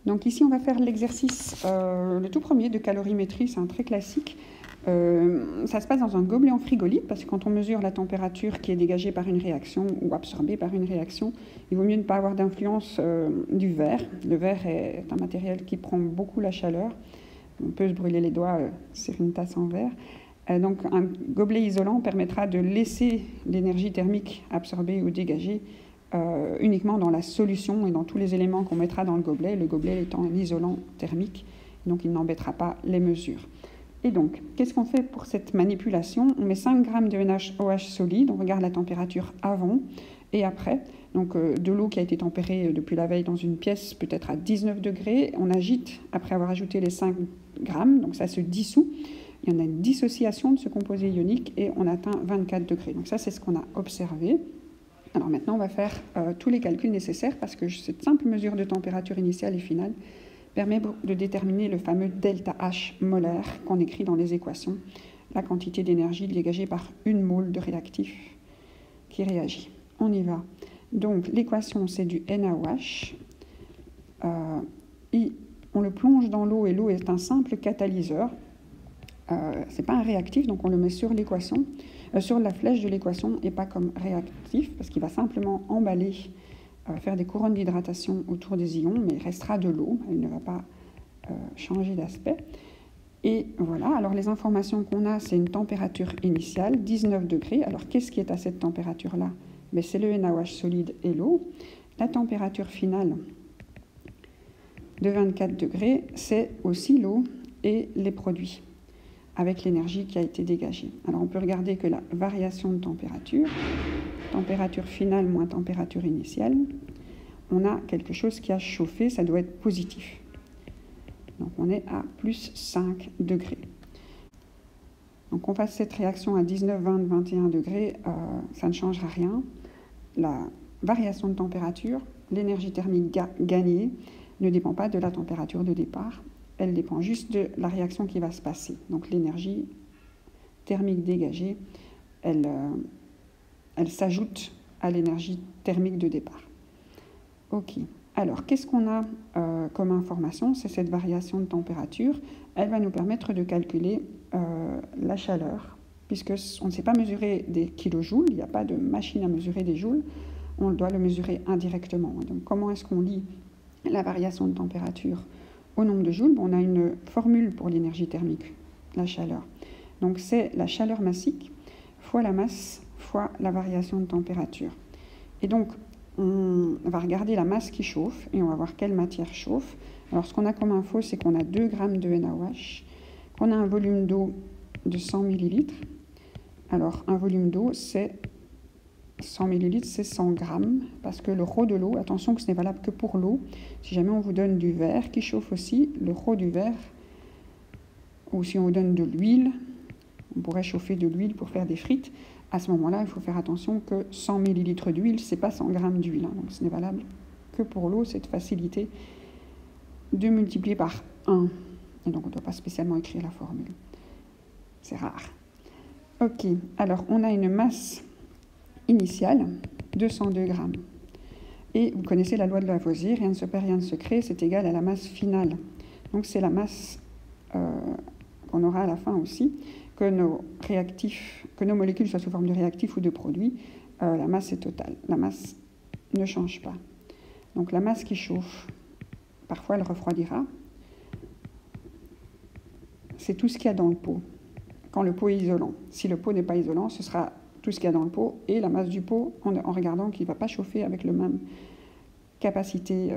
Donc ici, on va faire l'exercice, le tout premier de calorimétrie, c'est un très classique. Ça se passe dans un gobelet en frigolite, parce que quand on mesure la température qui est dégagée par une réaction ou absorbée par une réaction, il vaut mieux ne pas avoir d'influence du verre. Le verre est un matériel qui prend beaucoup la chaleur. On peut se brûler les doigts sur une tasse en verre. Donc un gobelet isolant permettra de laisser l'énergie thermique absorbée ou dégagée uniquement dans la solution et dans tous les éléments qu'on mettra dans le gobelet étant un isolant thermique, donc il n'embêtera pas les mesures. Et donc, qu'est-ce qu'on fait pour cette manipulation? On met 5 g de NaOH solide, on regarde la température avant et après. Donc de l'eau qui a été tempérée depuis la veille dans une pièce, peut-être à 19 degrés. On agite après avoir ajouté les 5 g, donc ça se dissout. Il y en a une dissociation de ce composé ionique et on atteint 24 degrés. Donc ça, c'est ce qu'on a observé. Alors maintenant, on va faire tous les calculs nécessaires parce que cette simple mesure de température initiale et finale permet de déterminer le fameux ΔH molaire qu'on écrit dans les équations, la quantité d'énergie dégagée par une mole de réactif qui réagit. On y va. Donc l'équation, c'est du NaOH. On le plonge dans l'eau et l'eau est un simple catalyseur. Ce n'est pas un réactif, donc on le met sur l'équation, sur la flèche de l'équation et pas comme réactif, parce qu'il va simplement emballer, faire des couronnes d'hydratation autour des ions, mais il restera de l'eau, il ne va pas changer d'aspect. Et voilà, alors les informations qu'on a, c'est une température initiale, 19 degrés. Alors qu'est-ce qui est à cette température-là? C'est le NaOH solide et l'eau. La température finale de 24 degrés, c'est aussi l'eau et les produits, avec l'énergie qui a été dégagée. Alors on peut regarder que la variation de température finale moins température initiale, on a quelque chose qui a chauffé, ça doit être positif. Donc on est à plus 5 degrés. Donc qu'on fasse cette réaction à 19, 20, 21 degrés, ça ne changera rien. La variation de température, l'énergie thermique gagnée, ne dépend pas de la température de départ. Elle dépend juste de la réaction qui va se passer. Donc l'énergie thermique dégagée, elle s'ajoute à l'énergie thermique de départ. Ok. Alors, qu'est-ce qu'on a comme information? C'est cette variation de température. Elle va nous permettre de calculer la chaleur, puisqu'on ne sait pas mesurer des kilojoules, il n'y a pas de machine à mesurer des joules, on doit le mesurer indirectement. Donc, comment est-ce qu'on lit la variation de température au nombre de joules? On a une formule pour l'énergie thermique, la chaleur. Donc c'est la chaleur massique fois la masse fois la variation de température. Et donc on va regarder la masse qui chauffe et on va voir quelle matière chauffe. Alors ce qu'on a comme info, c'est qu'on a 2 g de NaOH, qu'on a un volume d'eau de 100 ml. Alors un volume d'eau, c'est 100 ml, c'est 100 grammes, parce que le rho de l'eau, attention que ce n'est valable que pour l'eau. Si jamais on vous donne du verre qui chauffe aussi, le rho du verre, ou si on vous donne de l'huile, on pourrait chauffer de l'huile pour faire des frites. À ce moment-là, il faut faire attention que 100 ml d'huile, ce n'est pas 100 grammes d'huile. Donc ce n'est valable que pour l'eau, cette facilité de multiplier par 1. Et donc on ne doit pas spécialement écrire la formule. C'est rare. Ok, alors on a une masse initiale, 202 grammes. Et vous connaissez la loi de Lavoisier, rien ne se perd, rien ne se crée, c'est égal à la masse finale. Donc c'est la masse qu'on aura à la fin aussi, que nos molécules soient sous forme de réactifs ou de produits, la masse est totale. La masse ne change pas. Donc la masse qui chauffe, parfois elle refroidira. C'est tout ce qu'il y a dans le pot, quand le pot est isolant. Si le pot n'est pas isolant, ce sera tout ce qu'il y a dans le pot et la masse du pot en regardant qu'il ne va pas chauffer avec la même capacité,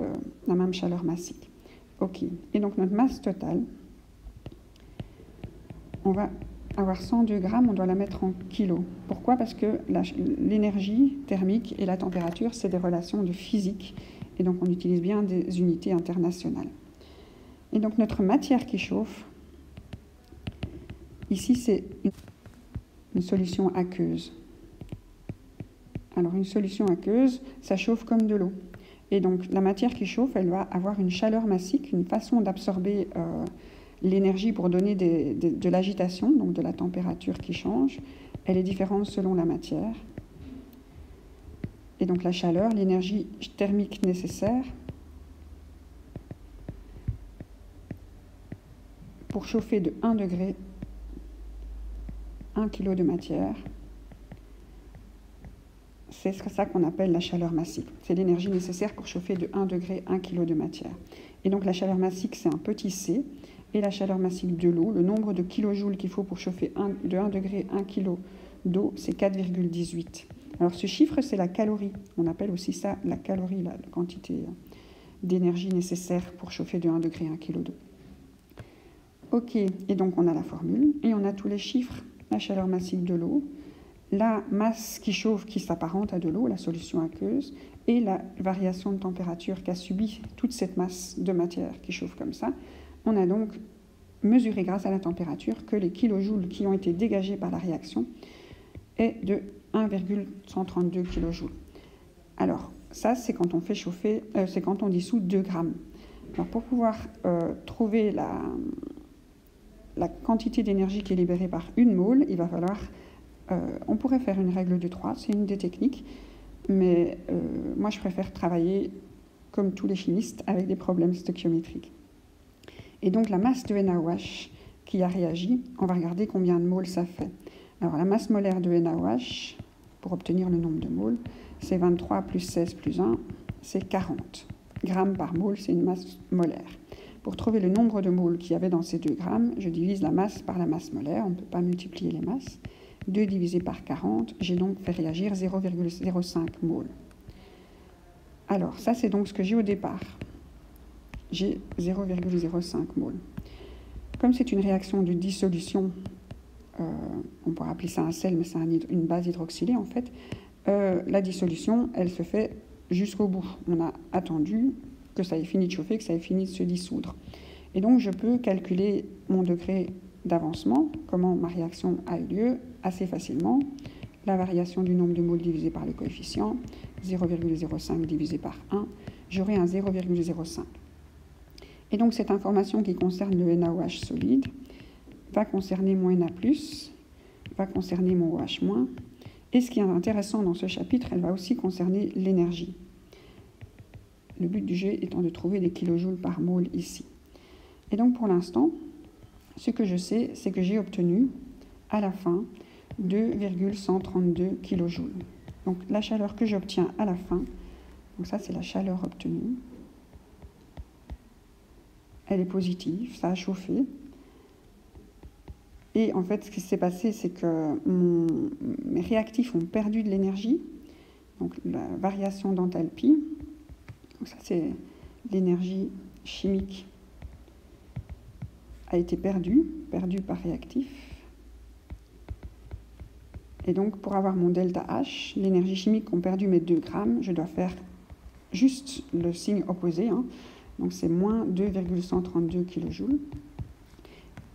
la même chaleur massique. Ok. Et donc notre masse totale, on va avoir 102 grammes, on doit la mettre en kilos. Pourquoi? Parce que l'énergie thermique et la température, c'est des relations de physique. Et donc on utilise bien des unités internationales. Et donc notre matière qui chauffe, ici c'est une solution aqueuse. Alors une solution aqueuse, ça chauffe comme de l'eau. Et donc la matière qui chauffe, elle va avoir une chaleur massique, une façon d'absorber l'énergie pour donner de l'agitation, donc de la température qui change. Elle est différente selon la matière. Et donc la chaleur, l'énergie thermique nécessaire, pour chauffer de 1 degré 1 kg de matière. C'est ça qu'on appelle la chaleur massique. C'est l'énergie nécessaire pour chauffer de 1 degré 1 kg de matière. Et donc la chaleur massique, c'est un petit c. Et la chaleur massique de l'eau, le nombre de kilojoules qu'il faut pour chauffer de 1 degré 1 kg d'eau, c'est 4,18. Alors ce chiffre, c'est la calorie. On appelle aussi ça la calorie, la quantité d'énergie nécessaire pour chauffer de 1 degré 1 kg d'eau. Ok, et donc on a la formule, et on a tous les chiffres. La chaleur massique de l'eau, la masse qui chauffe, qui s'apparente à de l'eau, la solution aqueuse, et la variation de température qu'a subi toute cette masse de matière qui chauffe comme ça. On a donc mesuré grâce à la température que les kilojoules qui ont été dégagés par la réaction est de 1,132 kJ. Alors, ça, c'est quand on fait chauffer, c'est quand on dissout 2 grammes. Alors, pour pouvoir trouver la quantité d'énergie qui est libérée par une mole, il va falloir... on pourrait faire une règle de 3, c'est une des techniques, mais moi, je préfère travailler, comme tous les chimistes, avec des problèmes stoichiométriques. Et donc, la masse de NaOH qui a réagi, on va regarder combien de moles ça fait. Alors, la masse molaire de NaOH, pour obtenir le nombre de moles, c'est 23 plus 16 plus 1, c'est 40 grammes par mole, c'est une masse molaire. Pour trouver le nombre de moles qu'il y avait dans ces 2 grammes, je divise la masse par la masse molaire, on ne peut pas multiplier les masses. 2 divisé par 40, j'ai donc fait réagir 0,05 moles. Alors, ça, c'est donc ce que j'ai au départ. J'ai 0,05 moles. Comme c'est une réaction de dissolution, on pourrait appeler ça un sel, mais c'est une base hydroxylée en fait, la dissolution, elle se fait jusqu'au bout. On a attendu que ça ait fini de chauffer, que ça ait fini de se dissoudre. Et donc, je peux calculer mon degré d'avancement, comment ma réaction a eu lieu, assez facilement. La variation du nombre de moles divisé par le coefficient, 0,05 divisé par 1, j'aurai un 0,05. Et donc cette information qui concerne le NaOH solide va concerner mon Na+, va concerner mon OH-. Et ce qui est intéressant dans ce chapitre, elle va aussi concerner l'énergie. Le but du jeu étant de trouver des kilojoules par mole ici. Et donc pour l'instant, ce que je sais, c'est que j'ai obtenu à la fin 2,132 kJ. Donc la chaleur que j'obtiens à la fin, donc ça c'est la chaleur obtenue, elle est positive, ça a chauffé. Et en fait, ce qui s'est passé, c'est que mes réactifs ont perdu de l'énergie, donc la variation d'enthalpie. Donc ça c'est l'énergie chimique a été perdue par réactif. Et donc, pour avoir mon delta H, l'énergie chimique qu'ont perdu mes 2 grammes, je dois faire juste le signe opposé. Donc, c'est moins 2,132 kJ.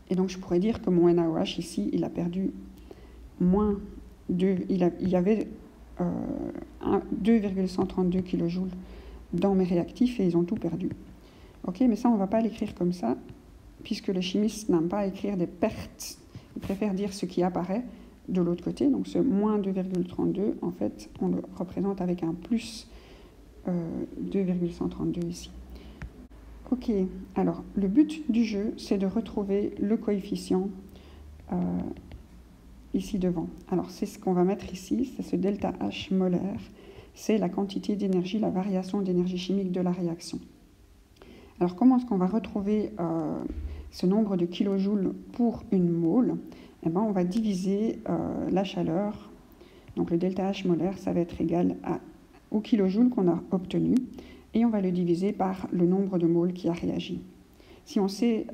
Et donc, je pourrais dire que mon NaOH ici, il a perdu moins 2. Il y avait 2,132 kJ dans mes réactifs et ils ont tout perdu. Ok, mais ça, on ne va pas l'écrire comme ça, puisque les chimistes n'aiment pas écrire des pertes. Ils préfèrent dire ce qui apparaît de l'autre côté. Donc ce moins 2,32, en fait, on le représente avec un plus 2,132 ici. Ok, alors le but du jeu, c'est de retrouver le coefficient ici devant. Alors c'est ce qu'on va mettre ici, c'est ce delta H molaire, c'est la quantité d'énergie, la variation d'énergie chimique de la réaction. Alors comment est-ce qu'on va retrouver ce nombre de kilojoules pour une mole? Eh bien, on va diviser la chaleur, donc le delta H molaire, ça va être égal au kilojoule qu'on a obtenu, et on va le diviser par le nombre de moles qui a réagi. Si on sait,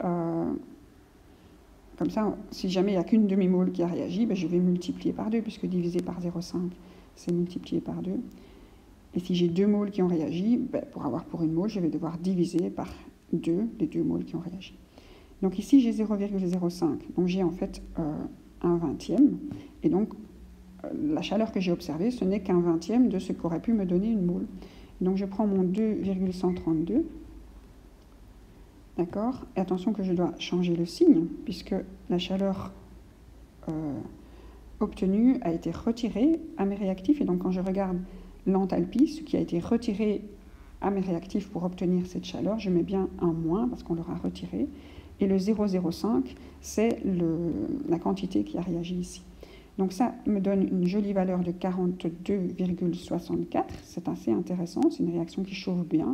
comme ça, si jamais il n'y a qu'une demi-mole qui a réagi, ben je vais multiplier par 2, puisque diviser par 0,5, c'est multiplier par 2. Et si j'ai 2 moles qui ont réagi, ben pour avoir pour une mole, je vais devoir diviser par 2 les 2 moles qui ont réagi. Donc ici, j'ai 0,05. Donc j'ai en fait un vingtième. Et donc, la chaleur que j'ai observée, ce n'est qu'un vingtième de ce qu'aurait pu me donner une mole. Donc je prends mon 2,132. D'accord? Et attention que je dois changer le signe, puisque la chaleur obtenue a été retirée à mes réactifs. Et donc quand je regarde l'enthalpie, ce qui a été retiré à mes réactifs pour obtenir cette chaleur, je mets bien un moins, parce qu'on l'aura retiré. Et le 0,05, c'est la quantité qui a réagi ici. Donc ça me donne une jolie valeur de 42,64. C'est assez intéressant, c'est une réaction qui chauffe bien.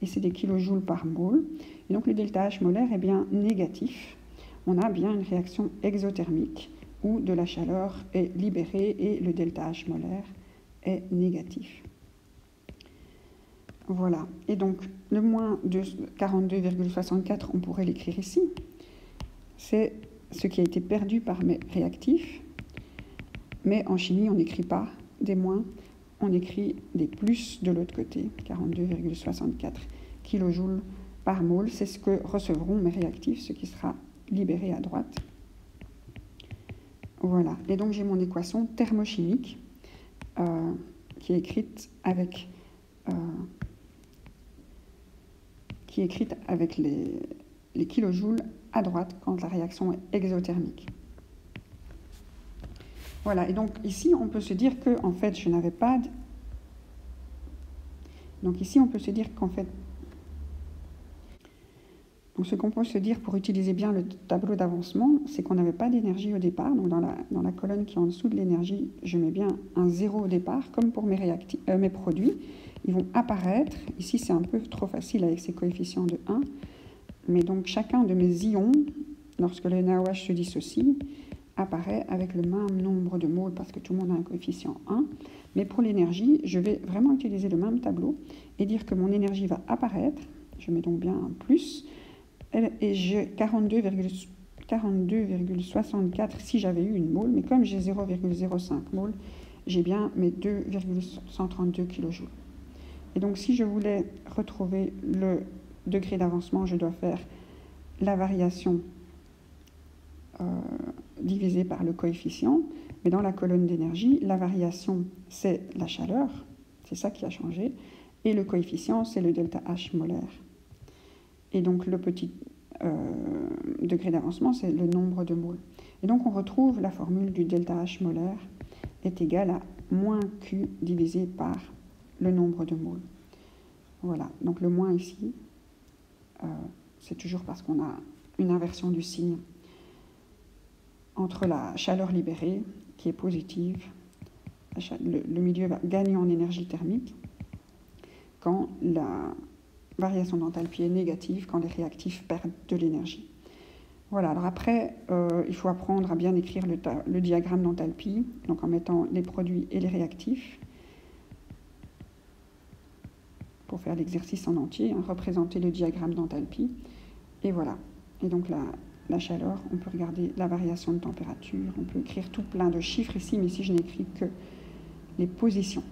Et c'est des kilojoules par mole. Et donc le delta H molaire est bien négatif. On a bien une réaction exothermique où de la chaleur est libérée et le delta H molaire est négatif. Voilà. Et donc le moins de 42,64, on pourrait l'écrire ici. C'est ce qui a été perdu par mes réactifs. Mais en chimie, on n'écrit pas des moins, on écrit des plus de l'autre côté, 42,64 kJ par mole. C'est ce que recevront mes réactifs, ce qui sera libéré à droite. Voilà. Et donc j'ai mon équation thermochimique qui est écrite avec les kilojoules à droite quand la réaction est exothermique. Voilà, et donc ici, on peut se dire que, en fait, je n'avais pas... Donc ici, on peut se dire qu'en fait... Donc ce qu'on peut se dire pour utiliser bien le tableau d'avancement, c'est qu'on n'avait pas d'énergie au départ. Donc dans la colonne qui est en dessous de l'énergie, je mets bien un 0 au départ, comme pour mes produits. Ils vont apparaître. Ici, c'est un peu trop facile avec ces coefficients de 1. Mais donc chacun de mes ions, lorsque le NaOH se dissocie, apparaît avec le même nombre de moles parce que tout le monde a un coefficient 1. Mais pour l'énergie, je vais vraiment utiliser le même tableau et dire que mon énergie va apparaître. Je mets donc bien un plus. Et j'ai 42,64 si j'avais eu une mole. Mais comme j'ai 0,05 mole, j'ai bien mes 2,132 kJ. Et donc si je voulais retrouver le degré d'avancement, je dois faire la variation divisé par le coefficient, mais dans la colonne d'énergie, la variation, c'est la chaleur, c'est ça qui a changé, et le coefficient, c'est le delta H molaire. Et donc le petit degré d'avancement, c'est le nombre de moles. Et donc on retrouve la formule du delta H molaire est égal à moins Q divisé par le nombre de moles. Voilà, donc le moins ici, c'est toujours parce qu'on a une inversion du signe entre la chaleur libérée, qui est positive, le milieu va gagner en énergie thermique, quand la variation d'enthalpie est négative, quand les réactifs perdent de l'énergie. Voilà, alors après, il faut apprendre à bien écrire le diagramme d'enthalpie, donc en mettant les produits et les réactifs, pour faire l'exercice en entier, représenter le diagramme d'enthalpie, et voilà. Et donc la chaleur, on peut regarder la variation de température, on peut écrire tout plein de chiffres ici, mais ici je n'écris que les positions.